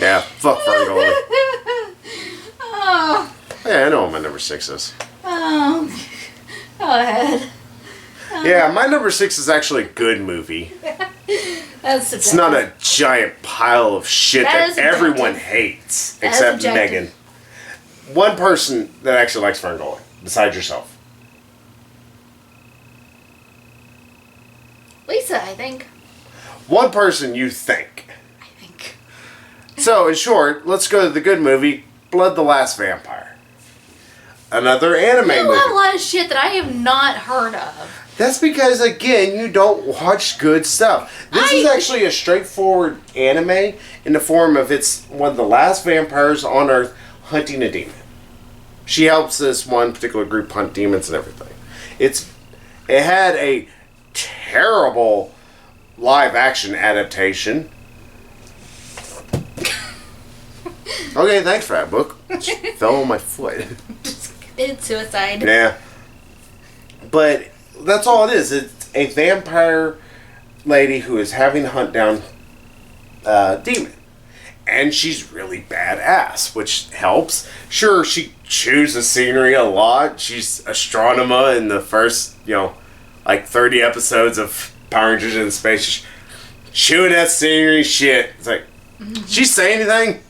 Yeah, fuck Ferngully. Oh. Yeah, I know what my number 6 is. Oh. Go ahead. Yeah, my number 6 is actually a good movie. That's subjective. It's not a giant pile of shit that everyone hates, except Megan. One person that actually likes Ferngully, besides yourself. Lisa, I think. One person you think. I think. So, in short, let's go to the good movie, Blood the Last Vampire. Another anime movie. You have a lot of shit that I have not heard of. That's because, again, you don't watch good stuff. This is actually a straightforward anime in the form of it's one of the last vampires on Earth hunting a demon. She helps this one particular group hunt demons and everything. It had a terrible live action adaptation. Okay, thanks for that book. It fell on my foot. Just committed suicide. Yeah. But that's all it is. It's a vampire lady who is having to hunt down a demon. And she's really badass, which helps. Sure, she chews the scenery a lot. She's astronomer in the first, 30 episodes of Power Rangers in Space. She's chewing that scenery shit. It's like, did she say anything?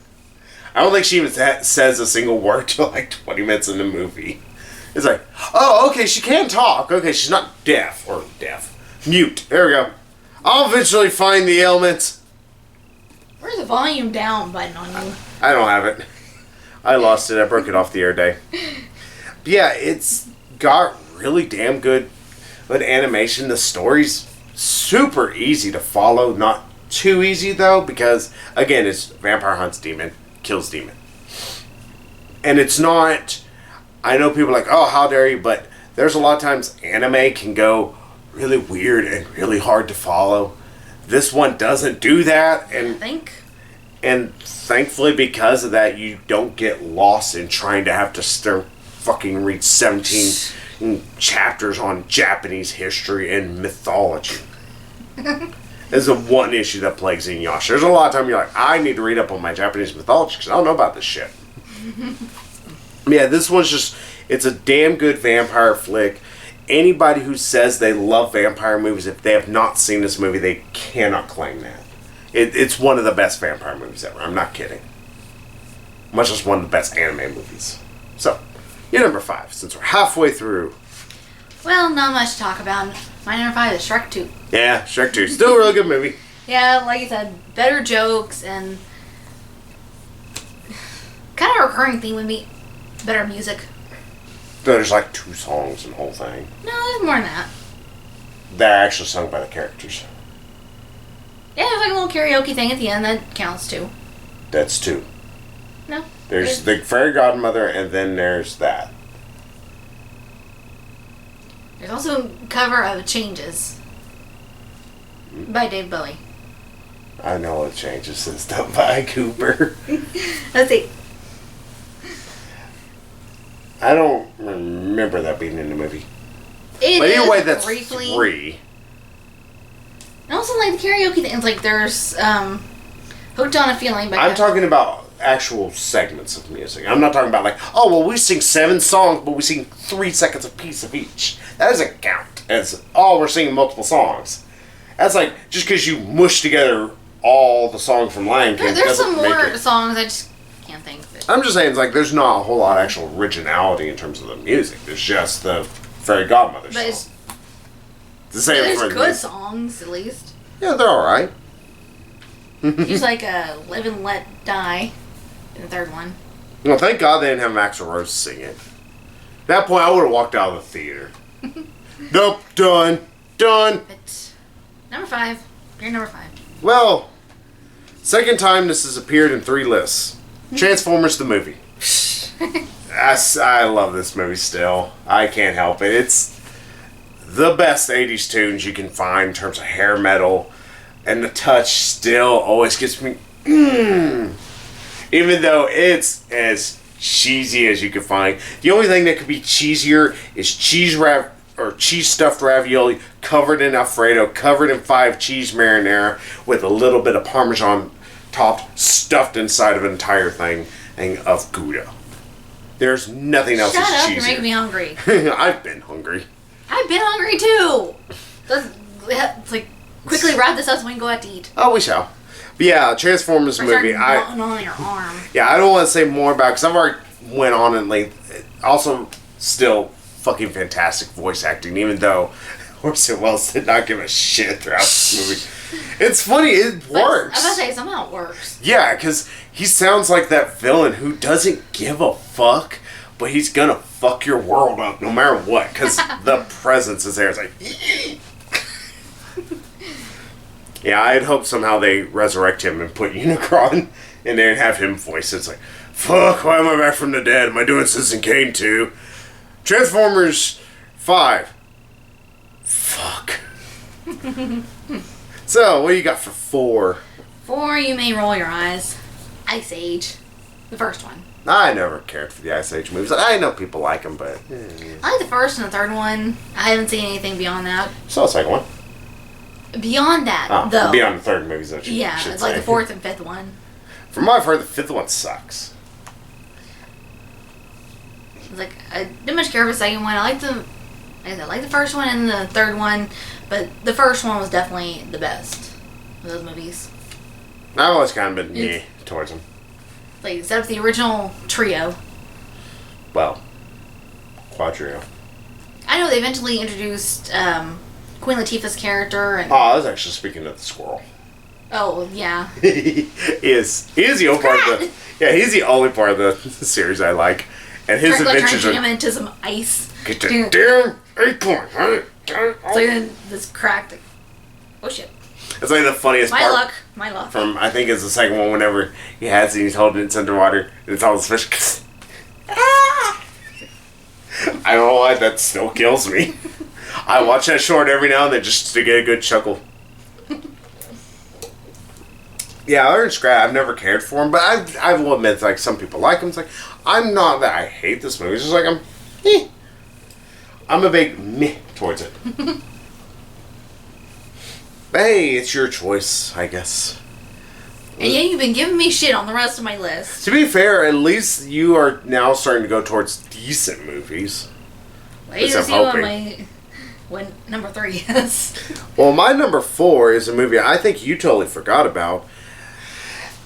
I don't think she even says a single word till like 20 minutes in the movie. It's like, oh, okay, she can talk. Okay, she's not deaf. Or deaf. Mute. There we go. I'll eventually find the ailments. Where's the volume down button on you? I don't have it. I lost it. I broke it off the air day. But yeah, it's got really damn good animation. The story's super easy to follow. Not too easy, though, because, again, it's vampire hunts demon, kills demon. And it's not... I know people are like, oh, how dare you, but there's a lot of times anime can go really weird and really hard to follow. This one doesn't do that, and thankfully because of that, you don't get lost in trying to have to fucking read 17 chapters on Japanese history and mythology. Is the one issue that plagues Inuyasha. There's a lot of time you're like, I need to read up on my Japanese mythology because I don't know about this shit. Yeah, this one's just, it's a damn good vampire flick. Anybody who says they love vampire movies, if they have not seen this movie, they cannot claim that. It's one of the best vampire movies ever. I'm not kidding. Much as one of the best anime movies. So, you're number 5, since we're halfway through. Well, not much to talk about. My number 5 is Shrek 2. Yeah, Shrek 2. Still a really good movie. Yeah, like you said, better jokes and kind of a recurring theme would be better music. There's like 2 songs in the whole thing. No, there's more than that. They're actually sung by the characters. Yeah, there's like a little karaoke thing at the end that counts too. That's 2. No. There's the fairy godmother, and then there's that. There's also a cover of Changes by Dave Bowie. I know it changes and stuff by Cooper. Let's see. I don't remember that being in the movie. But anyway, that's briefly 3. And also, like, the karaoke thing, it's like there's Hooked on a Feeling by... I'm talking about actual segments of music. I'm not talking about like, oh, well, we sing 7 songs, but we sing 3 seconds a piece of each. That doesn't count as, oh, we're singing multiple songs. That's like, just because you mush together all the songs from Lion King There's some make more it. songs, I just can't think of it. I'm just saying, it's like, there's not a whole lot of actual originality in terms of the music. There's just the fairy godmother song. But there's good songs, at least. Yeah, they're alright. He's like a Live and Let Die in the third one. Well, thank God they didn't have Axl Rose sing it. At that point, I would have walked out of the theater. Nope, done. But number 5. You're number 5. Well, second time this has appeared in 3 lists. Transformers the movie. I love this movie still. I can't help it. It's the best 80s tunes you can find in terms of hair metal. And the touch still always gets me... Even though it's as cheesy as you can find. The only thing that could be cheesier is cheese stuffed ravioli covered in Alfredo, covered in 5 cheese marinara with a little bit of Parmesan topped, stuffed inside of an entire thing of Gouda. There's nothing else Shut that's up, cheesier. you're making me hungry. I've been hungry. I've been hungry too. Let's like quickly wrap this up so we can go out to eat. Oh, we shall. But yeah, Transformers movie. On your arm. Yeah, I don't want to say more about it because I've already went on and also still fucking fantastic voice acting, even though Orson Welles did not give a shit throughout this movie. It's funny, it works. I was about to say, somehow it works. Yeah, because he sounds like that villain who doesn't give a fuck, but he's gonna fuck your world up no matter what, because the presence is there. It's like, yeah, I'd hope somehow they resurrect him and put Unicron in there and have him voice it. It's like, fuck, why am I back from the dead? Am I doing Citizen Kane 2? Transformers 5. Fuck. So, what do you got for 4? 4, you may roll your eyes. Ice Age. The first one. I never cared for the Ice Age movies. I know people like them, but... I like the first and the third one. I haven't seen anything beyond that. Saw the second one. Beyond that, though. Beyond the third movies, that you Yeah, should it's say. like the fourth and fifth one. From what I've heard, the fifth one sucks. It's like, I didn't much care for the second one. I like the first one and the third one, but the first one was definitely the best of those movies. I've always kind of been towards them. Like, set up the original trio. Well, Quadrio. I know they eventually introduced Queen Latifah's character. And, Oh, I was actually speaking of the squirrel. oh, yeah. He is the only part of the... Yeah, he's the only part of the series I like. And his adventures trying to jam into some ice. Get the damn acorn! So then this cracked. Like, oh shit. It's like the funniest My part. My luck. From, I think it's the second one, whenever he has it, he's holding it, it's underwater, and it's all this fish. I don't know why, that still kills me. I watch that short every now and then just to get a good chuckle. Yeah, Orange Scrap, I've never cared for him, but I will admit, like, some people like him. It's like, I'm not that I hate this movie. It's just like, I'm a big meh towards it. But hey, it's your choice, I guess. And yeah, you've been giving me shit on the rest of my list. To be fair, at least you are now starting to go towards decent movies. Wait to see what number 3 is. Well, my number 4 is a movie I think you totally forgot about.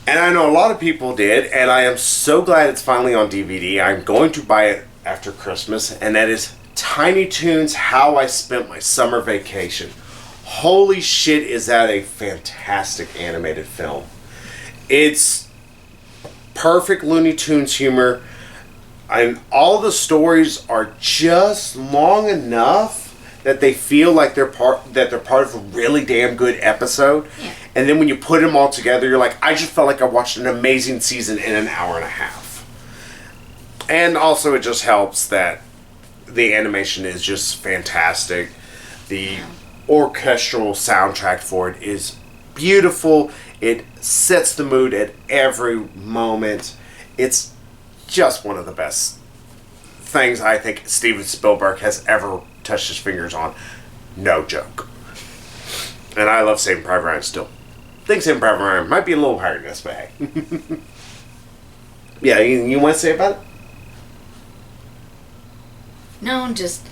And I know a lot of people did, and I am so glad it's finally on DVD. I'm going to buy it after Christmas, and that is Tiny Toons, How I Spent My Summer Vacation. Holy shit, is that a fantastic animated film. It's perfect Looney Tunes humor, and all the stories are just long enough that they feel like they're part of a really damn good episode. Yeah. And then when you put them all together, you're like, I just felt like I watched an amazing season in an hour and a half. And also it just helps that the animation is just fantastic. The orchestral soundtrack for it is beautiful. It sets the mood at every moment. It's just one of the best things I think Steven Spielberg has ever touched his fingers on. No joke. And I love Saving Private Ryan still. I think Saving Private Ryan might be a little higher than this, but hey. Yeah, you want to say about it? No, just...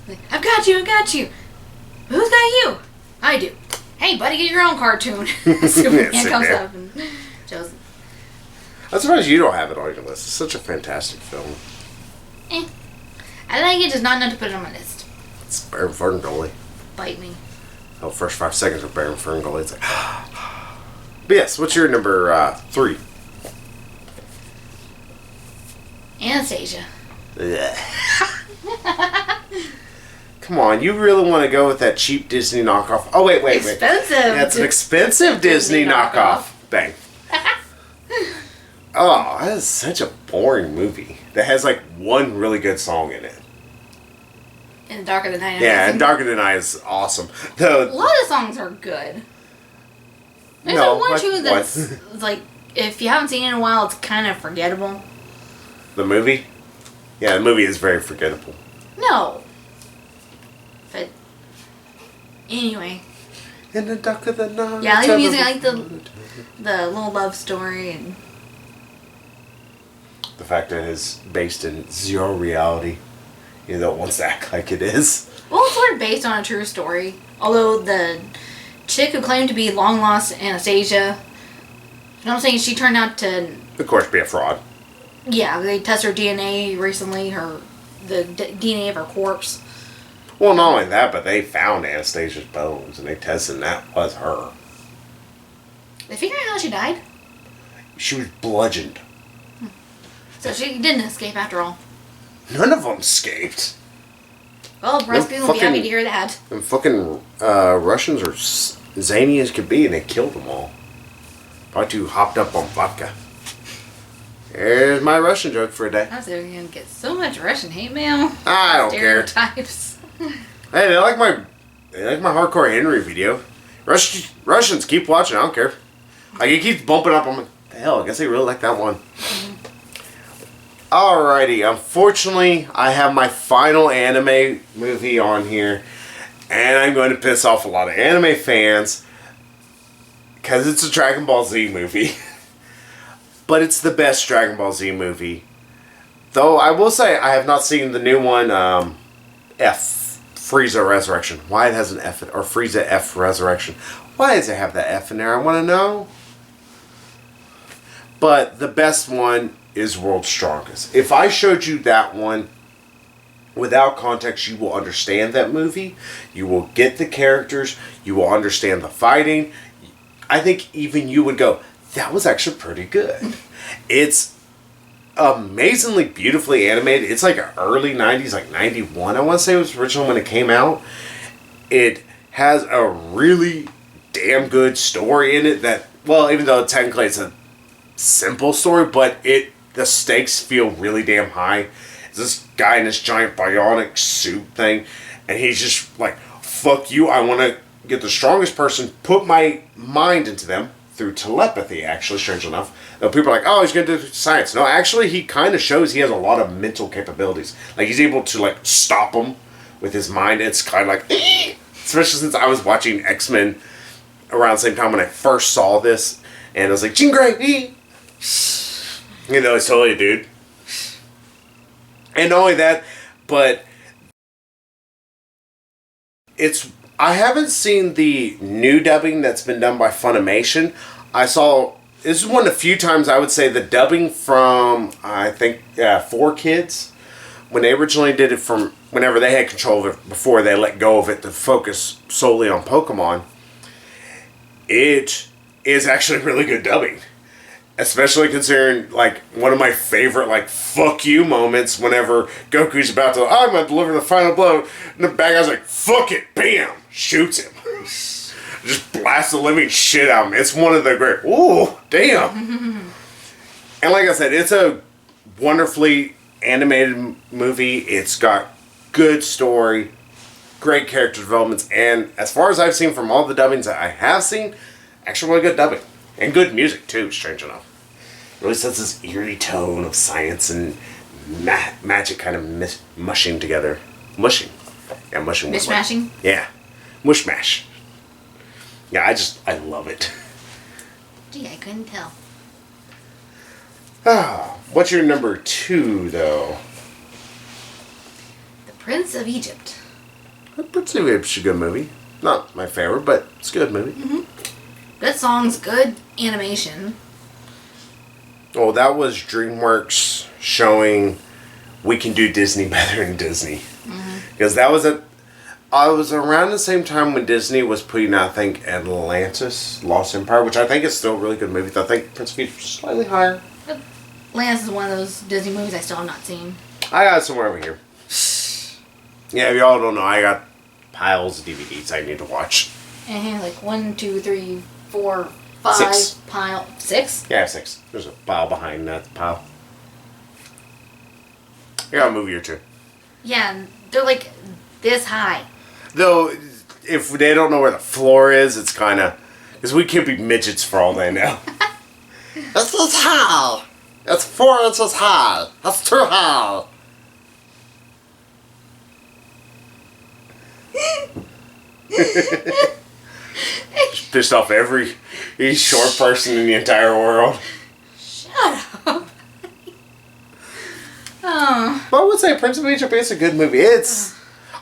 like, I've got you. Who's got you? I do. Hey, buddy, get your own cartoon. Superman comes up and shows... I'm surprised you don't have it on your list. It's such a fantastic film. I like it, just not enough to put it on my list. It's Baron Ferngully. Bite me. Oh, first 5 seconds of Baron Ferngully. It's like... But yes, what's your number 3? Anastasia. Come on, you really want to go with that cheap Disney knockoff? Oh, wait. Expensive. That's an expensive Disney knockoff. Bang. Oh, that is such a boring movie that has like one really good song in it. And Darker Than Night. Yeah, and Darker Than Night is awesome. A lot of songs are good. There's one or two that's like, if you haven't seen it in a while, it's kind of forgettable. The movie? Yeah, the movie is very forgettable. No. But anyway. In the dark of the night. Yeah, I like the music. I like the little love story and the fact that it's based in zero reality. You know, it wants to act like it is. Well, it's sort of based on a true story. Although the chick who claimed to be long lost Anastasia, you know what I'm saying, she turned out to, Of course, be a fraud. yeah, they tested her DNA recently, the DNA of her corpse. Well, not only that, but they found Anastasia's bones, and they tested and that was her. They figured out how she died, She was bludgeoned. so she didn't escape after all. None of them escaped. Well, Rasputin will be happy to hear that. And fucking Russians are zany as could be, and they killed them all. Probably too hopped up on vodka. There's my Russian joke for a day. I was going to get so much Russian hate mail. I don't care. Stereotypes. Hey, they like my hardcore Henry video. Russians keep watching. I don't care. Like, he keeps bumping up. I'm like, the hell, I guess they really like that one. Alrighty, unfortunately, I have my final anime movie on here, and I'm going to piss off a lot of anime fans, because it's a Dragon Ball Z movie. But it's the best Dragon Ball Z movie. Though, I will say, I have not seen the new one, Frieza Resurrection. Why it has an F, or Frieza F Resurrection. Why does it have that F in there? I want to know. But the best one is World's Strongest. If I showed you that one without context, you will understand that movie. You will get the characters. You will understand the fighting. I think even you would go, that was actually pretty good. It's amazingly beautifully animated. It's like early 90s, like 91. I want to say it was original when it came out. It has a really damn good story in it that, well, even though technically it's a simple story, but the stakes feel really damn high. It's this guy in this giant bionic suit thing, and he's just like, fuck you, I want to get the strongest person, put my mind into them through telepathy, actually, strange enough. Though people are like, oh, he's going to do science. No, actually, he kind of shows he has a lot of mental capabilities. Like, he's able to, like, stop them with his mind. It's kind of like, especially since I was watching X-Men around the same time when I first saw this, and I was like, Jean Grey, you know, it's totally a dude. And not only that, but I haven't seen the new dubbing that's been done by Funimation. This is one of the few times I would say the dubbing from, I think, 4Kids, when they originally did it from whenever they had control of it, before they let go of it to focus solely on Pokemon, it is actually really good dubbing. Especially considering, like, one of my favorite, like, fuck you moments whenever Goku's about to, I'm going to deliver the final blow, and the bad guy's like, fuck it, bam, shoots him. Just blasts the living shit out of him. It's one of the great, ooh, damn. And like I said, it's a wonderfully animated movie. It's got good story, great character developments, and as far as I've seen from all the dubbings that I have seen, actually really good dubbing. And good music, too, strange enough. It really sets this eerie tone of science and magic kind of mushing together. Mushing. Yeah, mushing. Mishmashing? Yeah. Mush mash. Yeah, I love it. Gee, I couldn't tell. What's your number 2, though? The Prince of Egypt. Prince of Egypt's a good movie. Not my favorite, but it's a good movie. Mm-hmm. Good songs, good animation. Oh, that was DreamWorks showing we can do Disney better than Disney. Because that was I was around the same time when Disney was putting out, I think, Atlantis, Lost Empire, which I think is still a really good movie. I think Prince of Egypt is slightly higher. Atlantis is one of those Disney movies I still have not seen. I got it somewhere over here. Yeah, if y'all don't know, I got piles of DVDs I need to watch. And like 1, 2, 3, 4, 5 6. pile. 6? Yeah, 6. There's a pile behind that pile. I got a movie or two. Yeah, they're like this high. Though, if they don't know where the floor is, it's kind of... Because we can't be midgets for all they know. This is high. It's 4 inches high. That's too high. Just pissed off every short person in the entire world. Shut up. Oh. But I would say Prince of Egypt is a good movie.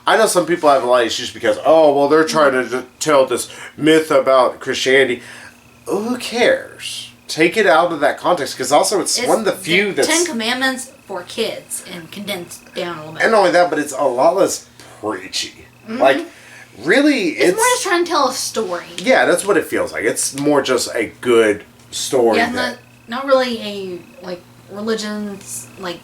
I know some people have a lot of issues because, they're trying to tell this myth about Christianity. Who cares? Take it out of that context, because also it's one of the few that's... 10 Commandments for kids and condensed down a little bit. And not only that, but it's a lot less preachy. Mm-hmm. Like, really, it's more just trying to tell a story. Yeah, that's what it feels like. It's more just a good story. Yeah, not really a, like, religion's, like...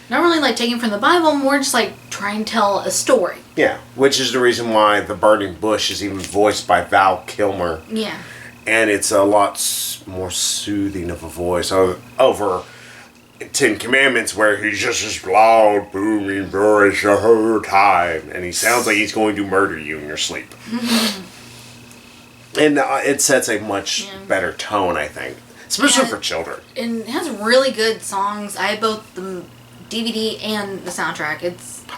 Not really, like, taking from the Bible, more just, like, trying to tell a story. Yeah, which is the reason why The Burning Bush is even voiced by Val Kilmer. Yeah. And it's a lot more soothing of a voice over 10 Commandments, where he's just this loud, booming voice the whole time. And he sounds like he's going to murder you in your sleep. And it sets a much better tone, I think. Especially for children. And it has really good songs. I have both the DVD and the soundtrack.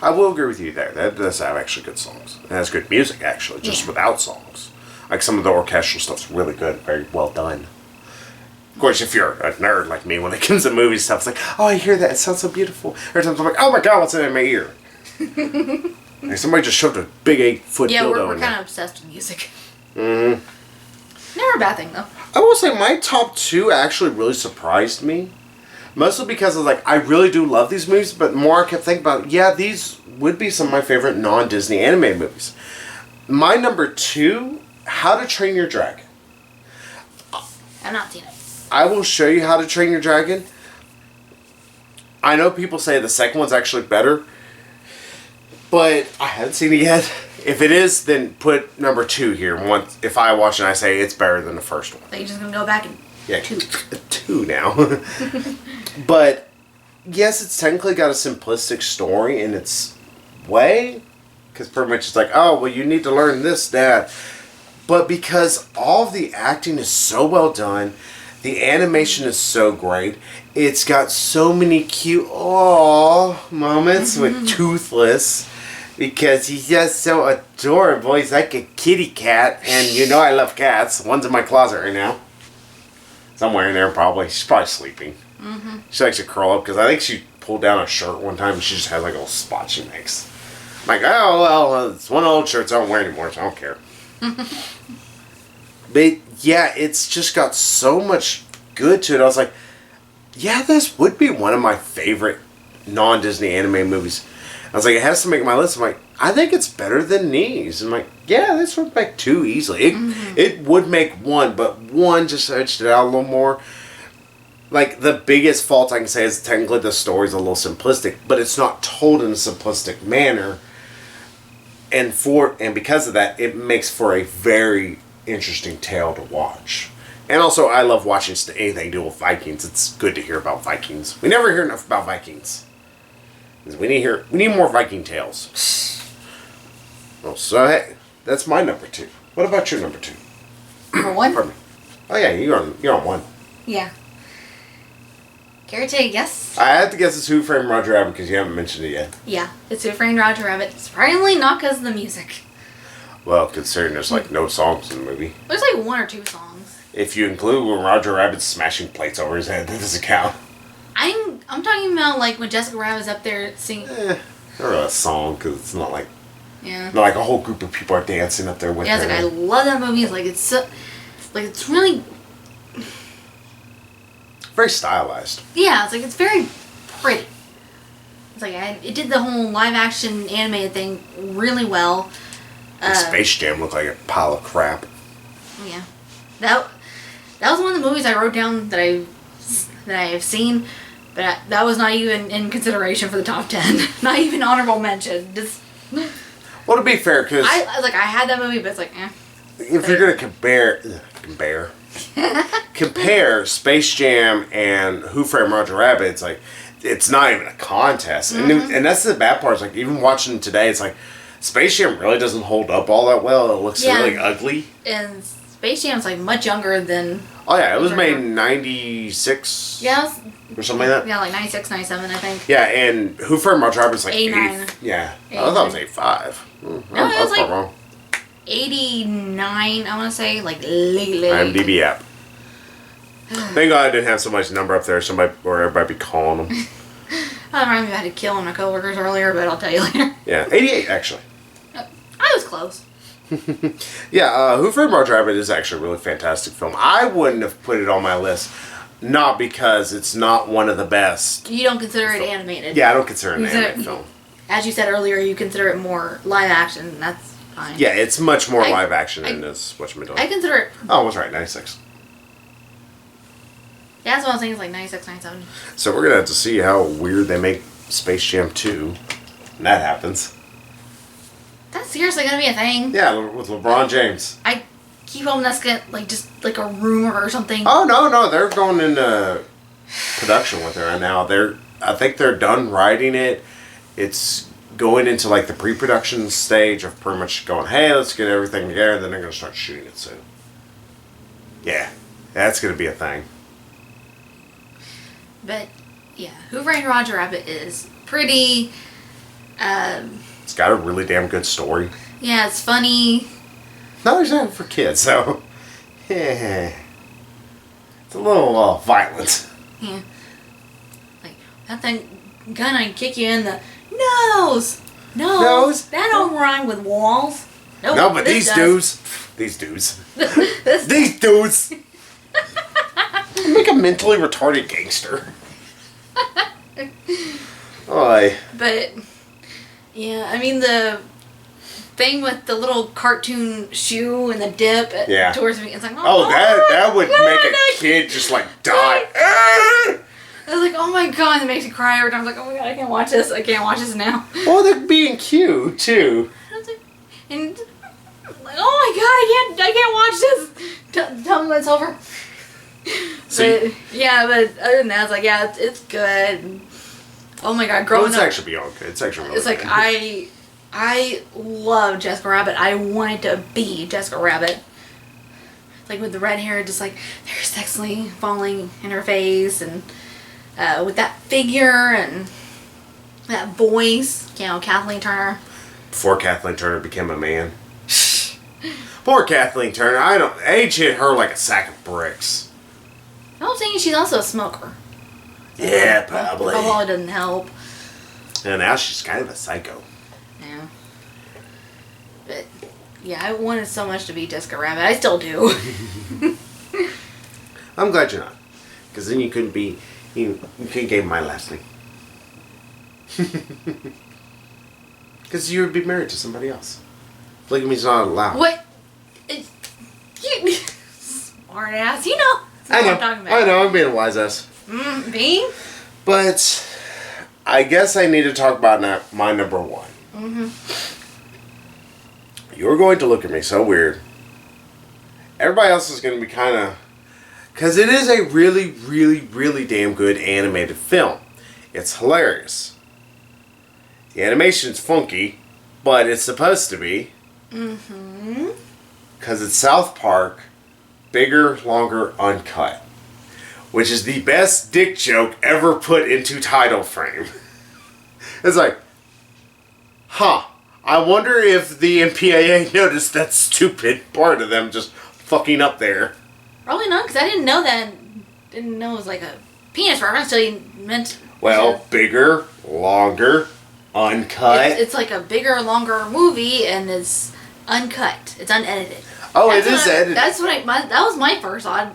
I will agree with you there. That does have actually good songs. It has good music, actually, just without songs. Like, some of the orchestral stuff's really good, very well done. Of course, if you're a nerd like me, when it comes to movie stuff, it's like, I hear that, it sounds so beautiful. Every time I'm like, oh my god, what's in my ear? Like, somebody just shoved a big 8-foot dildo in there. Yeah, we're kind of obsessed with music. Mm-hmm. Never a bad thing, though. I will say my top 2 actually really surprised me. Mostly because I was like, I really do love these movies, but more I kept thinking about, these would be some of my favorite non-Disney animated movies. My number 2, How to Train Your Dragon. I've not seen it. I will show you How to Train Your Dragon. I know people say the second one's actually better, but I haven't seen it yet. If it is, then put number 2 here. If I watch it and I say it's better than the first one. So you're just going to go back and... Yeah, 2 now. But, yes, it's technically got a simplistic story in its way. Because pretty much it's like, you need to learn this, that. But because all of the acting is so well done, the animation is so great, it's got so many cute moments with Toothless. Because he's just so adorable. He's like a kitty cat. And I love cats. One's in my closet right now. Somewhere in there, probably. She's probably sleeping. Mm-hmm. She likes to curl up, because I think she pulled down a shirt one time and she just has like a little spot she makes. I'm like, it's one of the old shirts I don't wear anymore, so I don't care. But, yeah, it's just got so much good to it. I was like, this would be one of my favorite non-Disney anime movies. I was like, it has to make my list. I'm like, I think it's better than these. I'm like, this would make 2 easily. It would make 1, but 1 just edged it out a little more. Like, the biggest fault I can say is technically the story's a little simplistic, but it's not told in a simplistic manner. And because of that, it makes for a very interesting tale to watch. And also, I love watching anything to do with Vikings. It's good to hear about Vikings. We never hear enough about Vikings. We need more Viking tales. Well, so hey, that's my number 2. What about your number 2? Number 1? Pardon me. Oh yeah, you're on 1. Yeah. Care to take a guess? I have to guess it's Who Framed Roger Rabbit, because you haven't mentioned it yet. Yeah, it's Who Framed Roger Rabbit. Surprisingly, not because of the music. Well, considering there's like no songs in the movie. There's like 1 or 2 songs. If you include when Roger Rabbit's smashing plates over his head, that doesn't count. I'm talking about like when Jessica Rabbit's up there singing. Not really a song, because it's not like not like a whole group of people are dancing up there with her. Yeah, it's like I love that movie. It's like it's really very stylized. Yeah, it's very pretty. It's like it did the whole live action animated thing really well. Space Jam looked like a pile of crap. Yeah, that was one of the movies I wrote down that I have seen, but that was not even in consideration for the top 10. Not even honorable mention. Just. Well, to be fair, because I had that movie, but it's like, if you're gonna compare Space Jam and Who Framed Roger Rabbit, it's like it's not even a contest, and that's the bad part. It's like even watching today, it's like Space Jam really doesn't hold up all that well. It looks really ugly. And Space Jam's like much younger than. Oh yeah, it was made in 96. Yeah. Or something like that? Yeah, like 96, 97, I think. Yeah, and Who Framed Roger Rabbit's like 89. Yeah. I thought it was 85. No, it was like wrong. 89, I want to say, like late. IMDb app. Thank God I didn't have somebody's number up there, or everybody be calling them. I remember I had to kill one of my coworkers earlier, but I'll tell you later. Yeah, 88 actually. I was close. Yeah, Who Framed Roger Rabbit is actually a really fantastic film. I wouldn't have put it on my list, not because it's not one of the best. You don't consider it animated. Yeah, I don't consider it an animated film. As you said earlier, you consider it more live action, and that's fine. Yeah, it's much more live action than this whatchamacallit. I consider it... Oh, I was right, 96. Yeah, that's what I was thinking, it's like 96, 97. So we're going to have to see how weird they make Space Jam 2 when that happens. That's seriously going to be a thing? Yeah, with LeBron James. I keep hoping that's going to, like, just, like, a rumor or something. Oh, no, they're going into production with it right now. I think they're done writing it. It's going into, like, the pre-production stage of pretty much going, hey, let's get everything together, and then they're going to start shooting it soon. Yeah, that's going to be a thing. But, yeah, Who Framed Roger Rabbit is pretty, it's got a really damn good story. yeah, it's funny. No, it's not for kids, so, yeah. It's a little violent. Yeah. Like, that thing gonna kick you in the nose. Nose? That don't rhyme with walls. Nope, No, but this these does. dudes. This These dudes. I'm like a mentally retarded gangster. Oi. But, yeah, I mean, the thing with the little cartoon shoe and the dip towards me, it's like, oh, that would make a kid just like die. I was like, oh my god, it makes me cry every time. I was like, oh my god, I can't watch this. I can't watch this now. Well, they're being cute, too. And, like, oh my god, I can't watch this. Tell me when it's over. But, yeah, but other than that, I was like, yeah, it's good. And, oh my god, growing up. It's actually beyond good. It's actually really it's like, good. I love Jessica Rabbit. I wanted to be Jessica Rabbit. Like, with the red hair, just like, they're sexily falling in her face, and with that figure, and that voice, you know, Kathleen Turner. Before Kathleen Turner became a man. Poor Kathleen Turner. Age hit her like a sack of bricks. I'm saying she's also a smoker. Yeah, probably. Alcohol doesn't help. And now she's kind of a psycho. Yeah. But, yeah, I wanted so much to be Jessica Rabbit. I still do. I'm glad you're not. Because then you couldn't be... You couldn't give my last name. Because you would be married to somebody else. Polygamy's not allowed. What? You... Smart ass. You know. I know. What I'm talking about. I know. I'm being a wise ass. Being? But I guess I need to talk about my number one. Mm-hmm. You're going to look at me so weird. Everybody else is going to be kind of... Because it is a really, really, really damn good animated film. It's hilarious. The animation's funky, but it's supposed to be. Mm-hmm. Because it's South Park, bigger, longer, uncut. Which is the best dick joke ever put into title frame. It's like, huh. I wonder if the MPAA noticed that stupid part of them just fucking up there. Probably not, because I didn't know that. Didn't know it was like a penis reference until you meant. Well, bigger, longer, uncut. It's like a bigger, longer movie, and it's uncut. It's unedited. Oh, it is edited. That's what that was my first thought.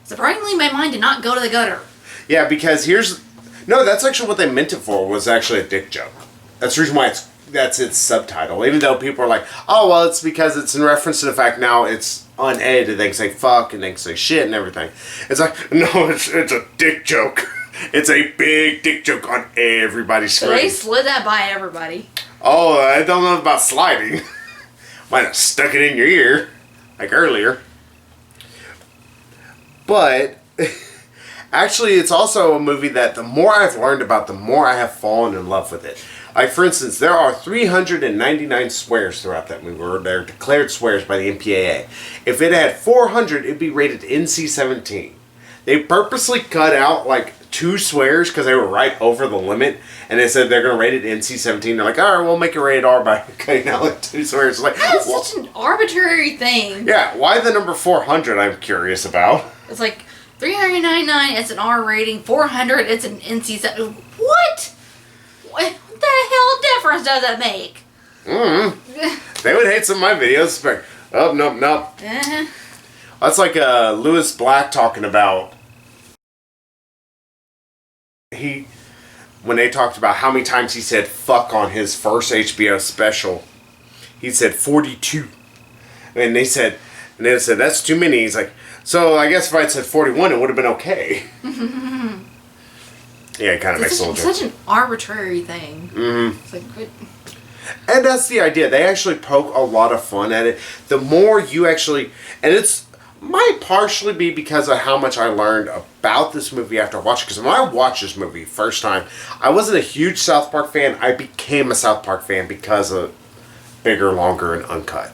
Surprisingly, my mind did not go to the gutter. Yeah, because no, that's actually what they meant it for, was actually a dick joke. That's the reason why that's its subtitle. Even though people are like, oh, well, it's because it's in reference to the fact now it's unedited. They can say fuck and they can say shit and everything. It's like, no, it's a dick joke. It's a big dick joke on everybody's screen. So they slid that by everybody. Oh, I don't know about sliding. Might have stuck it in your ear, like earlier. But actually, it's also a movie that the more I've learned about, the more I have fallen in love with it. Like, for instance, there are 399 swears throughout that movie, or they're declared swears by the MPAA. If it had 400, it'd be rated NC-17. They purposely cut out like 2 swears because they were right over the limit, and they said they're going to rate it NC-17. They're like, all right, we'll make it rated R by cutting out like 2 swears. It's like, that is such an arbitrary thing. Yeah, why the number 400? I'm curious about. It's like 399. It's an R rating. 400. It's an NC-17. What? What the hell difference does it make? They would hate some of my videos. But, oh, nope. That's like Lewis Black talking about. When they talked about how many times he said fuck on his first HBO special, he said 42. And they said that's too many. He's like, so I guess if I'd said 41, it would have been okay. Yeah, it kind of makes a little joke. It's such an arbitrary thing. It's like, and that's the idea. They actually poke a lot of fun at it. The more you actually, and it's might partially be because of how much I learned about this movie after watching. Because when I watched this movie first time, I wasn't a huge South Park fan. I became a South Park fan because of Bigger, Longer, and Uncut.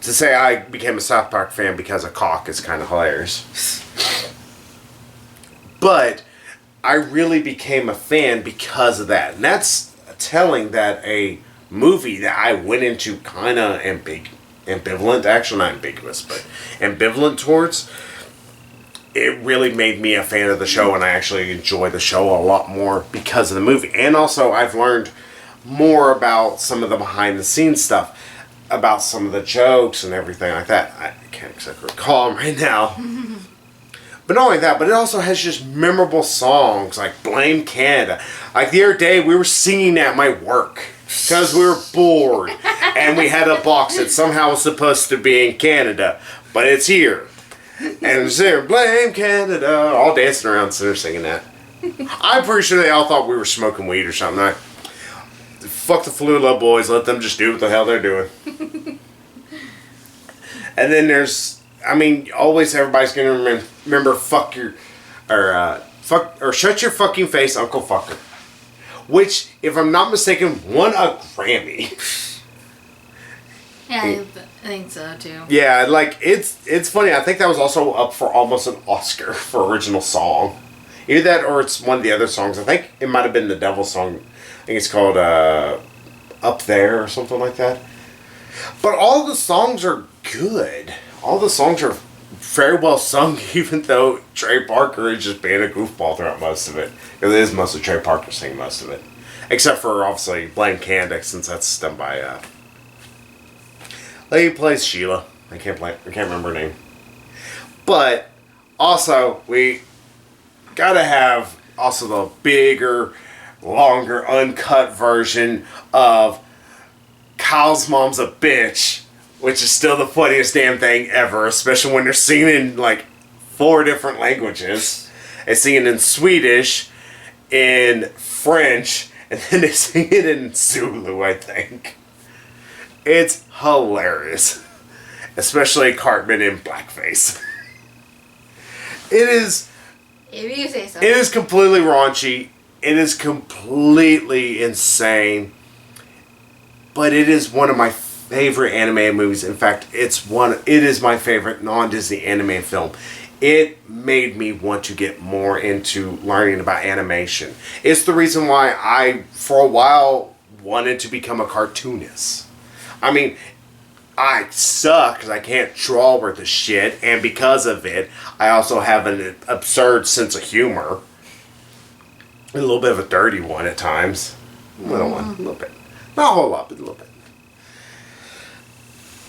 To say I became a South Park fan because of Cock is kind of hilarious. But I really became a fan because of that. And that's telling that a movie that I went into kind of ambivalent, actually not ambiguous, but ambivalent towards, it really made me a fan of the show, and I actually enjoy the show a lot more because of the movie. And also, I've learned more about some of the behind-the-scenes stuff, about some of the jokes and everything like that. I can't exactly recall them right now. But not only that, but it also has just memorable songs, like Blame Canada. Like the other day, we were singing at my work because we were bored, and we had a box that somehow was supposed to be in Canada, but it's here. And it's there, Blame Canada, all dancing around, so they're singing that. I'm pretty sure they all thought we were smoking weed or something. Like, fuck the Flula boys, let them just do what the hell they're doing. And then there's, I mean, always everybody's gonna remember fuck your, or shut your fucking face, Uncle Fucker. Which, if I'm not mistaken, won a Grammy. yeah, I think so too. Yeah, like it's funny. I think that was also up for almost an Oscar for original song. Either that or it's one of the other songs. I think it might have been the Devil's song. I think it's called Up There or something like that. But all the songs are good. All the songs are very well sung, even though Trey Parker is just being a goofball throughout most of it. Because it is mostly Trey Parker singing most of it. Except for, obviously, Blame Canada, since that's done by, lady plays Sheila. I can't remember her name. But, also, we gotta have, also the bigger, longer, uncut version of Kyle's Mom's a Bitch, which is still the funniest damn thing ever, especially when they're singing in, like, 4 different languages. They sing it in Swedish, in French, and then they sing it in Zulu, I think. It's hilarious. Especially Cartman in blackface. It is... If you say so. It is completely raunchy. It is completely insane. But it is one of my favorite animated movies. In fact, it is my favorite non-Disney animated film. It made me want to get more into learning about animation. It's the reason why I, for a while, wanted to become a cartoonist. I mean, I suck because I can't draw worth a shit, and because of it, I also have an absurd sense of humor. A little bit of a dirty one at times. A little bit. Not a whole lot, but a little bit.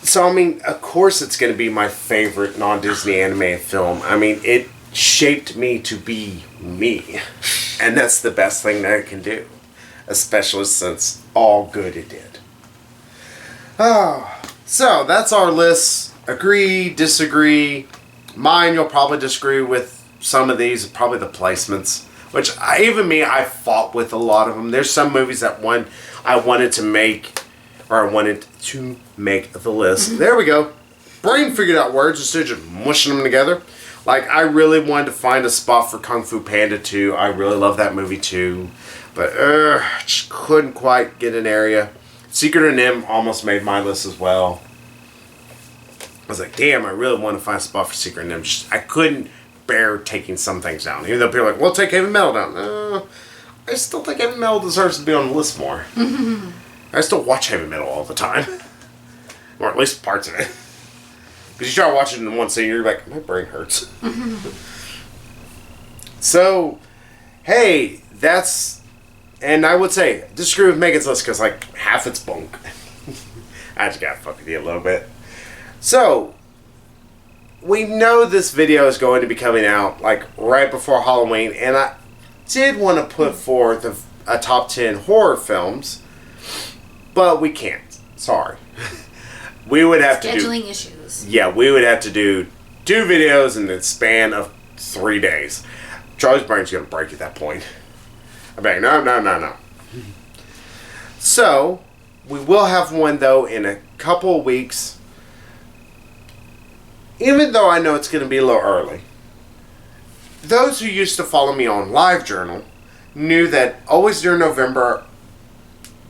So, I mean, of course it's going to be my favorite non-Disney animated film. I mean, it shaped me to be me. And that's the best thing that it can do. Especially since all good it did. Oh, so that's our list. Agree, disagree. Mine, you'll probably disagree with some of these, probably the placements. Which, I fought with a lot of them. There's some movies that I wanted to make the list. There we go. Brain figured out words instead of just mushing them together. Like, I really wanted to find a spot for Kung Fu Panda 2. I really love that movie too. But, just couldn't quite get an area. Secret of NIMH almost made my list as well. I was like, damn, I really want to find a spot for Secret of NIMH. I couldn't bear taking some things down. Even though people are like, well, take heavy metal down. No, I still think heavy metal deserves to be on the list more. I still watch heavy metal all the time. Or at least parts of it. Because you try watching it in one scene, you're like, my brain hurts. So, hey, that's... And I would say, disagree with Megan's list because, like, half it's bunk. I just gotta fuck with you a little bit. So, we know this video is going to be coming out, like, right before Halloween. And I did want to put forth a top 10 horror films. But we can't. Sorry. We would have to do... Scheduling issues. Yeah, we would have to do 2 videos in the span of 3 days. Charlie's brain's going to break at that point. I'm like, no. So, we will have one, though, in a couple of weeks. Even though I know it's going to be a little early. Those who used to follow me on LiveJournal knew that always during November...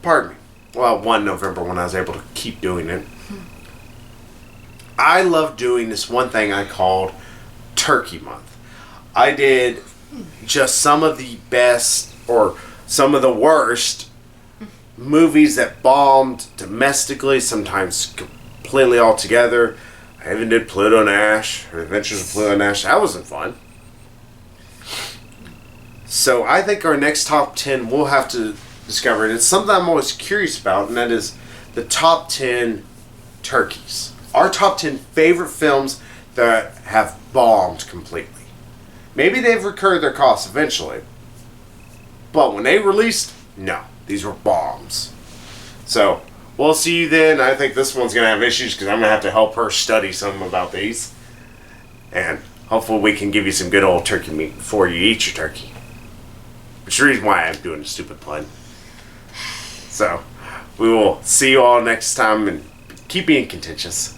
Pardon me. Well, 1 November when I was able to keep doing it. I love doing this one thing I called Turkey Month. I did just some of the best or some of the worst movies that bombed domestically, sometimes completely altogether. I even did Pluto Nash, or Adventures of Pluto Nash. That wasn't fun. So I think our next top 10 we'll have to discover it. It's something I'm always curious about, and that is the top 10 turkeys. Our top 10 favorite films that have bombed completely. Maybe they've recovered their costs eventually. But when they released, no. These were bombs. So, we'll see you then. I think this one's going to have issues because I'm going to have to help her study some about these. And hopefully we can give you some good old turkey meat before you eat your turkey. Which is the reason why I'm doing a stupid pun. So, we will see you all next time and keep being contentious.